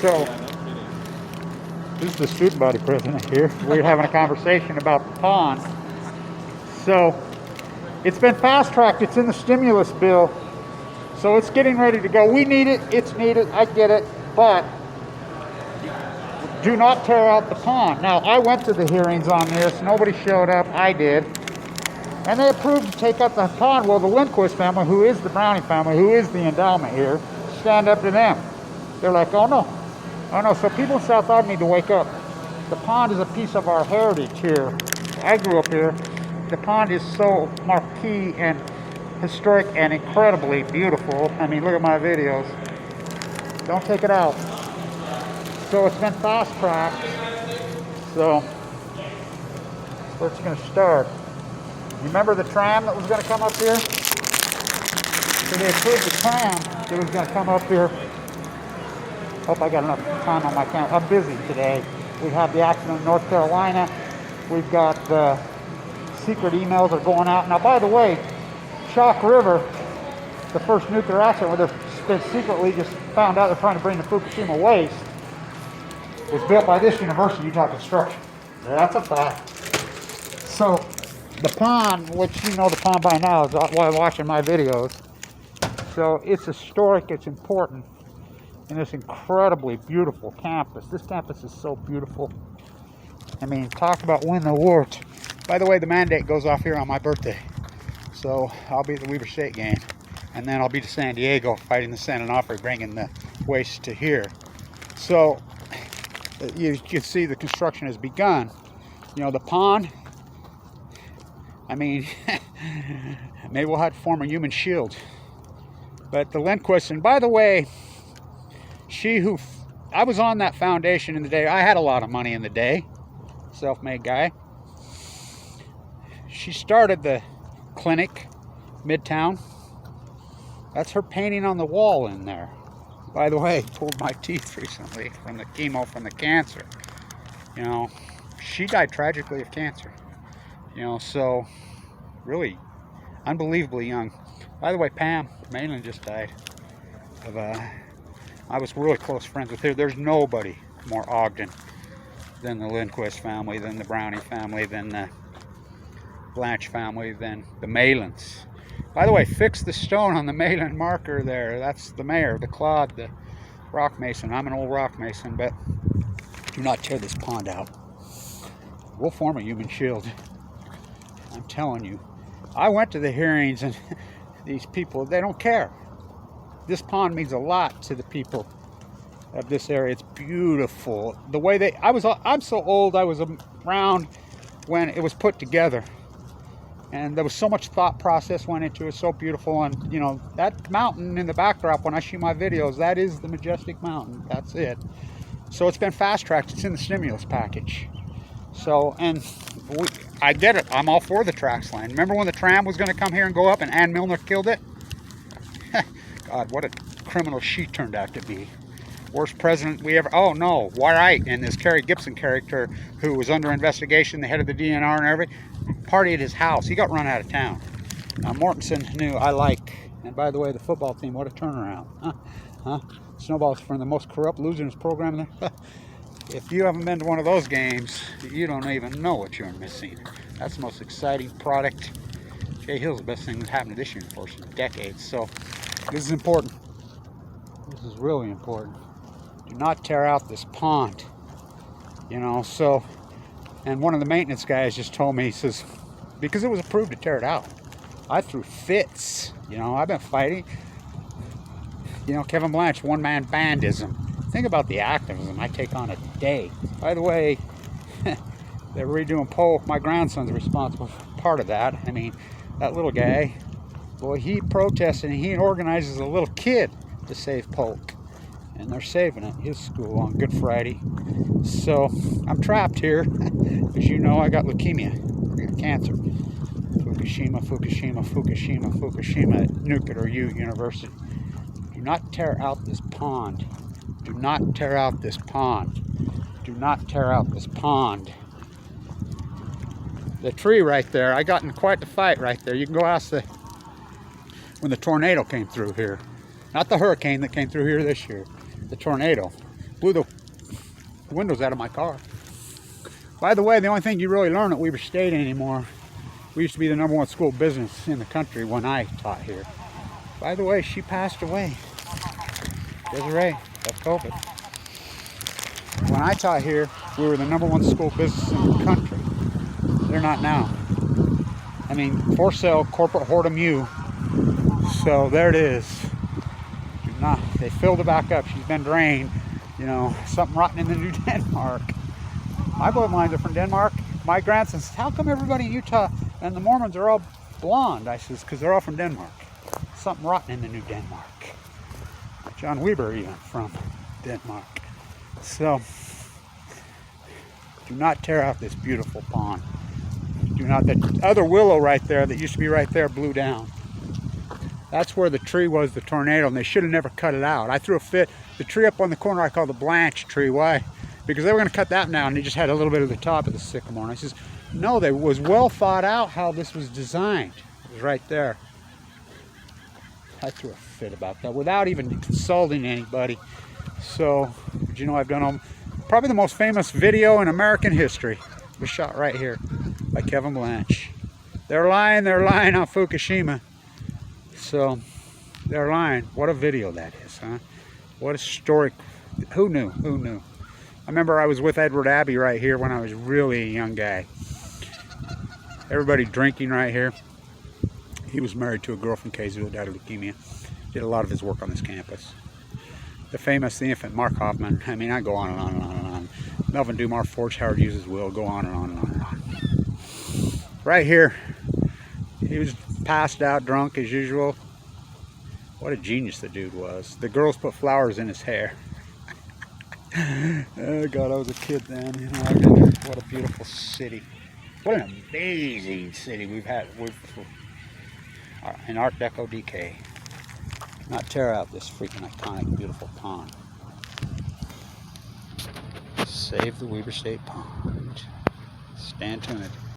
So, this is the student body president here. We're having a conversation about the pond. So, it's been fast-tracked. It's in the stimulus bill. So it's getting ready to go. We need it. It's needed. I get it. But do not tear out the pond. Now, I went to the hearings on this. Nobody showed up. I did. And they approved to take out the pond. Well, the Lindquist family, who is the Browning family, who is the endowment here, stand up to them. They're like, oh no. Oh no. So people in South Ogden need to wake up. The pond is a piece of our heritage here. I grew up here. The pond is so marquee and historic and incredibly beautiful. I mean, look at my videos. Don't take it out. So it's been fast-tracked. So where it's going to start. You remember the tram that was going to come up here? So they approved the tram that was going to come up here. Hope I got enough time on my camera. I'm busy today. We have the accident in North Carolina. We've got the secret emails are going out. Now, by the way, Chalk River, the first nuclear accident where they've been secretly just found out they're trying to bring the Fukushima waste, was built by this university, Utah Construction. That's a fact. So the pond, which you know the pond by now, is while watching my videos. So it's historic, it's important, and this incredibly beautiful campus. This campus is so beautiful. I mean, talk about winning the award. By the way, the mandate goes off here on my birthday. So I'll be at the Weber State game, and then I'll be to San Diego fighting the San Onofre, bringing the waste to here. So you can see the construction has begun. You know, the pond, I mean, maybe we'll have to form a human shield. But the Lindquist, and by the way, I was on that foundation in the day. I had a lot of money in the day, self-made guy. She started the clinic, Midtown. That's her painting on the wall in there. By the way, pulled my teeth recently from the chemo, from the cancer. You know, she died tragically of cancer. You know, so really unbelievably young. By the way, Pam Malin just died of I was really close friends with her. There's nobody more Ogden than the Lindquist family, than the Browning family, than the Blanche family, than the Malins. By the way, fix the stone on the Malin marker there. That's the mayor, the Claude, the rock mason. I'm an old rock mason, but do not tear this pond out. We'll form a human shield. I'm telling you. I went to the hearings, and these people, they don't care. This pond means a lot to the people of this area. It's beautiful. The way I'm so old, I was around when it was put together. And there was so much thought process went into it, so beautiful. And you know, that mountain in the backdrop, when I shoot my videos, that is the majestic mountain. That's it. So it's been fast-tracked. It's in the stimulus package. So, and I get it. I'm all for the tracks line. Remember when the tram was going to come here and go up and Ann Milner killed it? God, what a criminal she turned out to be. Worst president we ever... Oh, no. Wright and this Kerry Gibson character who was under investigation, the head of the DNR and everything, party at his house. He got run out of town. Now, Mortensen knew I like. And by the way, the football team, what a turnaround. Huh? Snowball's from the most corrupt losers program there. If you haven't been to one of those games, you don't even know what you're missing. That's the most exciting product. Jay Hill's the best thing that's happened to this university in decades. So this is important. This is really important. Do not tear out this pond. You know, so, and one of the maintenance guys just told me, he says, because it was approved to tear it out, I threw fits. You know, I've been fighting. You know, Kevin Blanche, one-man bandism. Think about the activism I take on a day. By the way, they're redoing Poe. My grandson's responsible for part of that. I mean, that little guy, boy, he protested and he organizes a little kid to save Polk. And they're saving it, his school, on Good Friday. So I'm trapped here. As you know, I got leukemia. I got cancer. Fukushima, Fukushima, Fukushima, Fukushima at Nuclear U University. Do not tear out this pond. Do not tear out this pond. Do not tear out this pond. The tree right there, I got in quite the fight right there. You can go ask when the tornado came through here. Not the hurricane that came through here this year. The tornado. Blew the windows out of my car. By the way, the only thing you really learn at Weber State anymore, we used to be the #1 school of business in the country when I taught here. By the way, she passed away. Desiree, of COVID. When I taught here, we were the #1 school of business in the country. They're not now. I mean, for sale, corporate whoredom you. So there it is. Do not, they filled it back up. She's been drained. You know, something rotten in the New Denmark. My bloodlines are from Denmark. My grandson says, how come everybody in Utah and the Mormons are all blonde? I says, because they're all from Denmark. Something rotten in the New Denmark. John Weber even from Denmark. So, do not tear out this beautiful pond. Do not, the other willow right there that used to be right there blew down. That's where the tree was, the tornado, and they should have never cut it out. I threw a fit. The tree up on the corner I call the Blanche tree. Why? Because they were going to cut that down, and they just had a little bit of the top of the sycamore. And I says, no, it was well thought out how this was designed. It was right there. I threw a fit about that without even consulting anybody. So, did you know I've done probably the most famous video in American history. It was shot right here by Kevin Blanche. They're lying on Fukushima. So, they're lying. What a video that is, huh? What a story. Who knew? Who knew? I remember I was with Edward Abbey right here when I was really a young guy. Everybody drinking right here. He was married to a girl from Kazoo who died of leukemia. Did a lot of his work on this campus. The famous, the infant Mark Hoffman. I mean, I go on and on and on and on. Melvin Dumar forged Howard Hughes' will. Go on and on and on and on. Right here, he was passed out, drunk as usual. What a genius the dude was. The girls put flowers in his hair. Oh God, I was a kid then. You know, Ogden, what a beautiful city. What an amazing city we've had. In Art Deco decay. Not tear out this freaking iconic, beautiful pond. Save the Weber State Pond. Stand tuned.